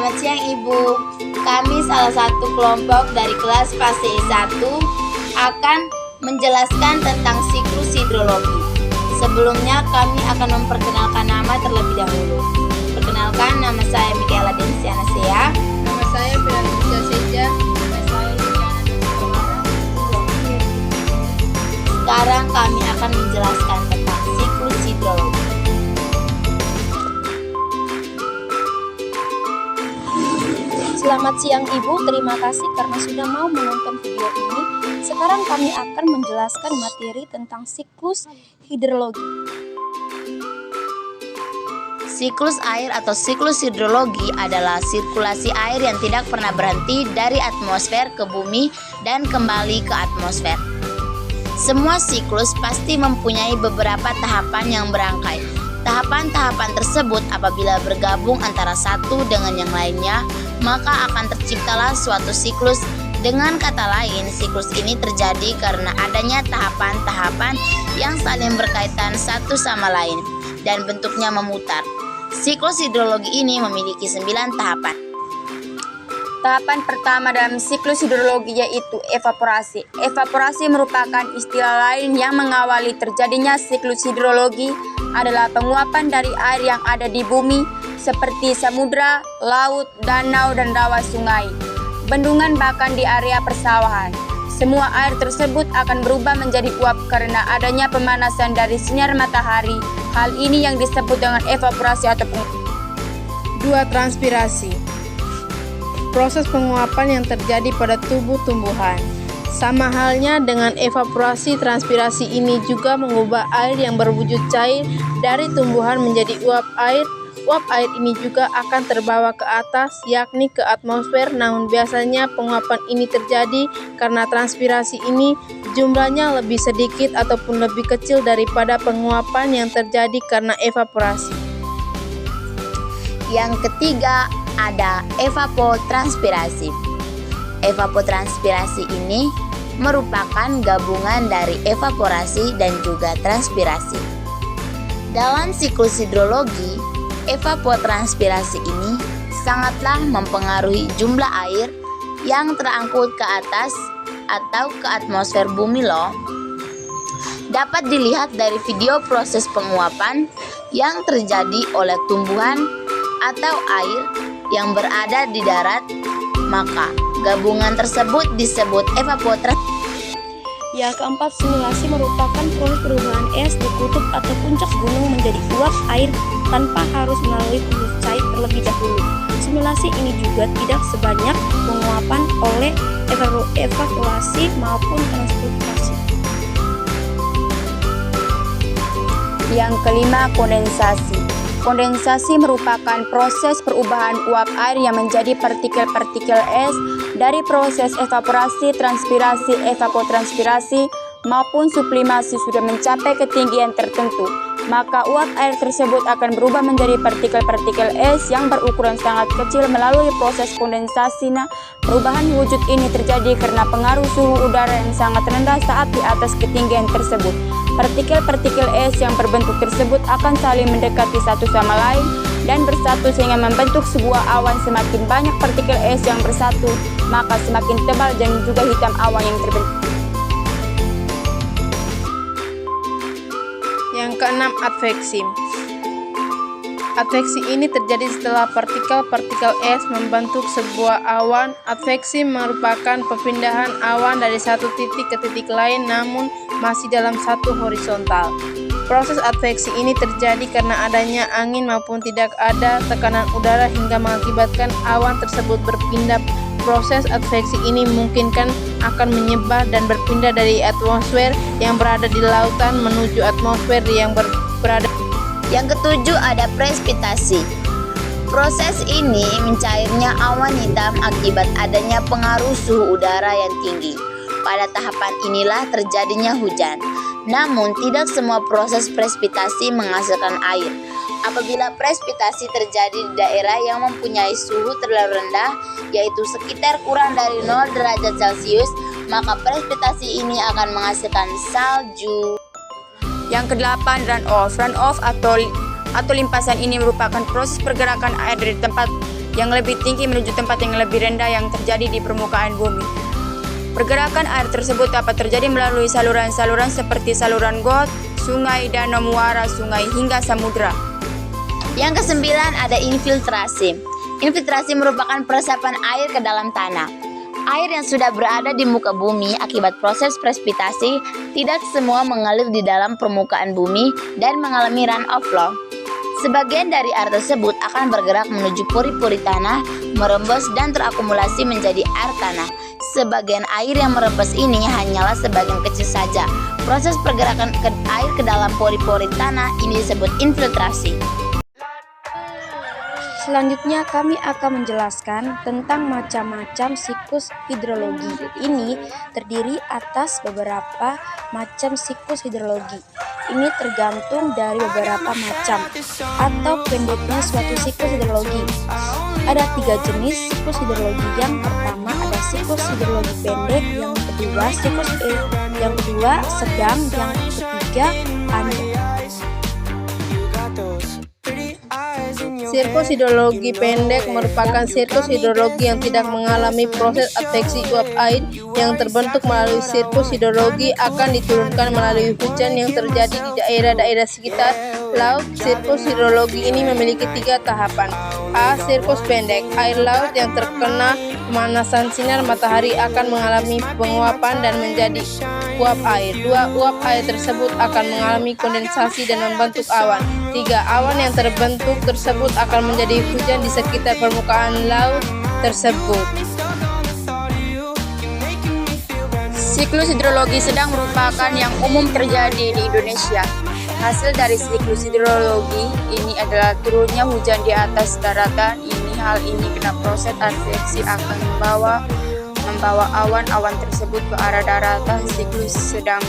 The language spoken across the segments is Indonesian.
Selamat siang Ibu. Kami salah satu kelompok dari kelas fase 1 akan menjelaskan tentang siklus hidrologi. Sebelumnya kami akan memperkenalkan nama terlebih dahulu. Perkenalkan, nama saya Michaela Densiana Sea. Nama saya Filandia Seja. Nama saya Juliana Nusantara. Sekarang kami akan menjelaskan tentang siklus hidrologi. Selamat siang Ibu, terima kasih karena sudah mau menonton video ini. Sekarang kami akan menjelaskan materi tentang siklus hidrologi. Siklus air atau siklus hidrologi adalah sirkulasi air yang tidak pernah berhenti dari atmosfer ke bumi dan kembali ke atmosfer. Semua siklus pasti mempunyai beberapa tahapan yang berangkai. Tahapan-tahapan tersebut apabila bergabung antara satu dengan yang lainnya, maka akan terciptalah suatu siklus. Dengan kata lain, siklus ini terjadi karena adanya tahapan-tahapan yang saling berkaitan satu sama lain dan bentuknya memutar. Siklus hidrologi ini memiliki 9 tahapan. Tahapan pertama dalam siklus hidrologi yaitu evaporasi. Evaporasi merupakan istilah lain yang mengawali terjadinya siklus hidrologi adalah penguapan dari air yang ada di bumi seperti samudra, laut, danau, dan rawa sungai, bendungan, bahkan di area persawahan. Semua air tersebut akan berubah menjadi uap karena adanya pemanasan dari sinar matahari. Hal ini yang disebut dengan evaporasi atau penguapan. 2. Transpirasi. Proses penguapan yang terjadi pada tubuh tumbuhan. Sama halnya dengan evaporasi, transpirasi ini juga mengubah air yang berwujud cair dari tumbuhan menjadi uap air. Uap air ini juga akan terbawa ke atas, yakni ke atmosfer. Namun biasanya penguapan ini terjadi karena transpirasi ini jumlahnya lebih sedikit ataupun lebih kecil daripada penguapan yang terjadi karena evaporasi. Yang ketiga ada evapotranspirasi. Evapotranspirasi ini merupakan gabungan dari evaporasi dan juga transpirasi. Dalam siklus hidrologi, evapotranspirasi ini sangatlah mempengaruhi jumlah air yang terangkut ke atas atau ke atmosfer bumi loh. Dapat dilihat dari video proses penguapan yang terjadi oleh tumbuhan atau air yang berada di darat, maka gabungan tersebut disebut evapotranspirasi. Yang keempat, simulasi merupakan proses perubahan es di kutub atau puncak gunung menjadi uap air tanpa harus melalui proses cair terlebih dahulu. Simulasi ini juga tidak sebanyak penguapan oleh evaporasi maupun transpirasi. Yang kelima, kondensasi. Kondensasi merupakan proses perubahan uap air yang menjadi partikel-partikel es dari proses evaporasi, transpirasi, evapotranspirasi maupun sublimasi sudah mencapai ketinggian tertentu. Maka uap air tersebut akan berubah menjadi partikel-partikel es yang berukuran sangat kecil melalui proses kondensasi. Nah, perubahan wujud ini terjadi karena pengaruh suhu udara yang sangat rendah saat di atas ketinggian tersebut. Partikel-partikel es yang berbentuk tersebut akan saling mendekati satu sama lain dan bersatu sehingga membentuk sebuah awan. Semakin banyak partikel es yang bersatu, maka semakin tebal dan juga hitam awan yang terbentuk. Yang keenam, adveksi. Adveksi ini terjadi setelah partikel-partikel es membentuk sebuah awan. Adveksi merupakan perpindahan awan dari satu titik ke titik lain namun masih dalam satu horizontal. Proses adveksi ini terjadi karena adanya angin maupun tidak ada tekanan udara hingga mengakibatkan awan tersebut berpindah. Proses adveksi ini memungkinkan akan menyebar dan berpindah dari atmosfer yang berada di lautan menuju atmosfer yang berada. Yang ketujuh ada presipitasi. Proses ini mencairnya awan hitam akibat adanya pengaruh suhu udara yang tinggi. Pada tahapan inilah terjadinya hujan. Namun tidak semua proses presipitasi menghasilkan air. Apabila presipitasi terjadi di daerah yang mempunyai suhu terlalu rendah, yaitu sekitar kurang dari 0 derajat Celcius, maka presipitasi ini akan menghasilkan salju. Yang kedelapan, runoff. Runoff atau limpasan ini merupakan proses pergerakan air dari tempat yang lebih tinggi menuju tempat yang lebih rendah yang terjadi di permukaan bumi. Pergerakan air tersebut dapat terjadi melalui saluran-saluran seperti saluran got, sungai, danau, muara, sungai, hingga samudra. Yang kesembilan ada infiltrasi. Infiltrasi merupakan peresapan air ke dalam tanah. Air yang sudah berada di muka bumi akibat proses presipitasi tidak semua mengalir di dalam permukaan bumi dan mengalami run-off flow. Sebagian dari air tersebut akan bergerak menuju pori-pori tanah, merembes dan terakumulasi menjadi air tanah. Sebagian air yang merembes ini hanyalah sebagian kecil saja. Proses pergerakan air ke dalam pori-pori tanah ini disebut infiltrasi. Selanjutnya kami akan menjelaskan tentang macam-macam siklus hidrologi. Ini terdiri atas beberapa macam siklus hidrologi. Ini tergantung dari beberapa macam atau pendeknya suatu siklus hidrologi. Ada 3 jenis siklus hidrologi. Yang pertama ada siklus hidrologi pendek, yang kedua yang kedua sedang, yang ketiga panjang. Siklus hidrologi pendek merupakan siklus hidrologi yang tidak mengalami proses adveksi uap air yang terbentuk melalui siklus hidrologi akan diturunkan melalui hujan yang terjadi di daerah-daerah sekitar laut. Siklus hidrologi ini memiliki 3 tahapan. A. Siklus pendek. Air laut yang terkena pemanasan sinar matahari akan mengalami penguapan dan menjadi uap air. 2. Uap air tersebut akan mengalami kondensasi dan membentuk awan. 3. Awan yang terbentuk tersebut akan menjadi hujan di sekitar permukaan laut tersebut. Siklus hidrologi sedang merupakan yang umum terjadi di Indonesia. Hasil dari siklus hidrologi ini adalah turunnya hujan di atas daratan. Hal ini karena proses adveksi akan membawa awan-awan tersebut ke arah daratan. Siklus sedang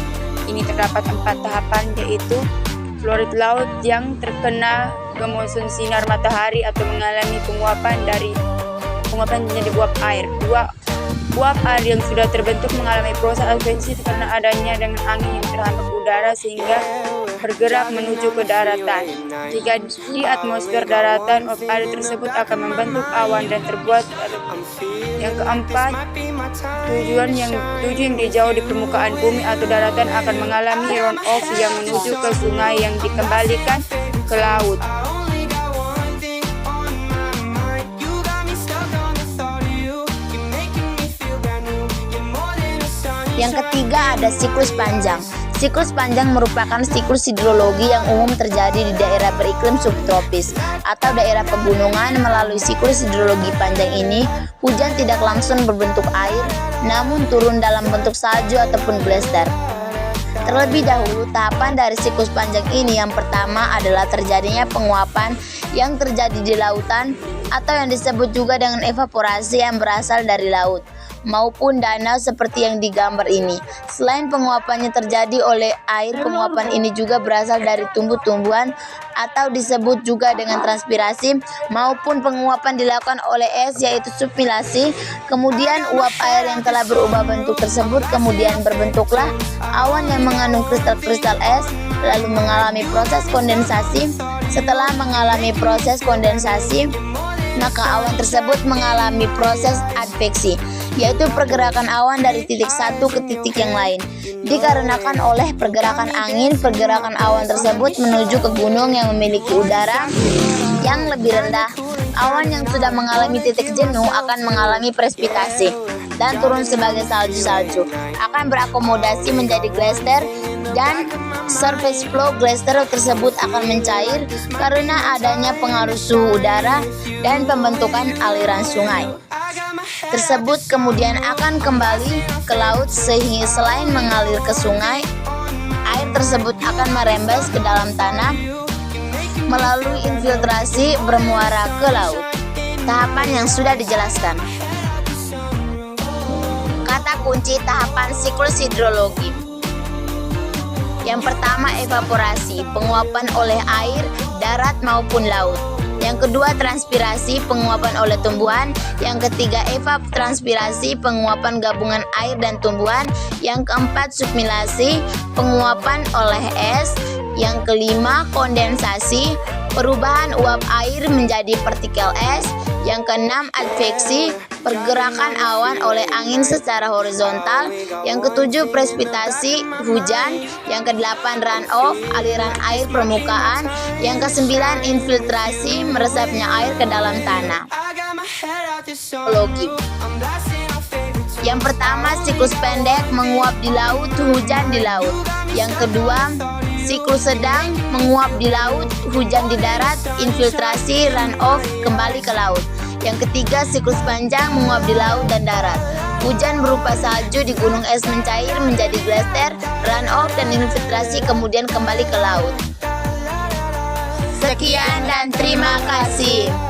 ini terdapat 4 tahapan, yaitu florid laut yang terkena gemusun sinar matahari atau mengalami penguapan menjadi uap air. 2. Uap air yang sudah terbentuk mengalami proses adveksi karena adanya dengan angin yang terhambat udara sehingga bergerak menuju ke daratan. Jika di atmosfer daratan, uap air tersebut akan membentuk awan dan terbuat. Yang keempat, tujuan yang dijauh di permukaan bumi atau daratan akan mengalami run-off yang menuju ke sungai yang dikembalikan ke laut. Yang ketiga ada siklus panjang. Siklus panjang merupakan siklus hidrologi yang umum terjadi di daerah beriklim subtropis atau daerah pegunungan. Melalui siklus hidrologi panjang ini, hujan tidak langsung berbentuk air, namun turun dalam bentuk salju ataupun glacier. Terlebih dahulu, tahapan dari siklus panjang ini yang pertama adalah terjadinya penguapan yang terjadi di lautan atau yang disebut juga dengan evaporasi yang berasal dari laut maupun danau seperti yang digambar ini. Selain penguapannya terjadi oleh air, penguapan ini juga berasal dari tumbuh-tumbuhan atau disebut juga dengan transpirasi, maupun penguapan dilakukan oleh es yaitu sublimasi. Kemudian uap air yang telah berubah bentuk tersebut kemudian berbentuklah awan yang mengandung kristal-kristal es, lalu mengalami proses kondensasi. Setelah mengalami proses kondensasi, maka awan tersebut mengalami proses adveksi, yaitu pergerakan awan dari titik satu ke titik yang lain. Dikarenakan oleh pergerakan angin, pergerakan awan tersebut menuju ke gunung yang memiliki udara yang lebih rendah. Awan yang sudah mengalami titik jenuh akan mengalami presipitasi dan turun sebagai salju-salju, akan berakomodasi menjadi glacier, dan surface flow glacier tersebut akan mencair karena adanya pengaruh suhu udara dan pembentukan aliran sungai tersebut kemudian akan kembali ke laut, sehingga selain mengalir ke sungai, air tersebut akan merembes ke dalam tanah melalui infiltrasi bermuara ke laut. Tahapan yang sudah dijelaskan. Kata kunci tahapan siklus hidrologi. Yang pertama evaporasi, penguapan oleh air, darat maupun laut. Yang kedua transpirasi, penguapan oleh tumbuhan. Yang ketiga evapotranspirasi, penguapan gabungan air dan tumbuhan. Yang keempat sublimasi, penguapan oleh es. Yang kelima kondensasi, perubahan uap air menjadi partikel es. Yang keenam, adveksi, pergerakan awan oleh angin secara horizontal. Yang ketujuh, presipitasi, hujan. Yang kedelapan, runoff, aliran air permukaan. Yang kesembilan, infiltrasi, meresapnya air ke dalam tanah. Logi. Yang pertama, siklus pendek, menguap di laut, hujan di laut. Yang kedua, siklus sedang, menguap di laut, hujan di darat, infiltrasi, runoff, kembali ke laut. Yang ketiga, siklus panjang, menguap di laut dan darat. Hujan berupa salju di gunung es mencair menjadi glaser, runoff dan infiltrasi kemudian kembali ke laut. Sekian dan terima kasih.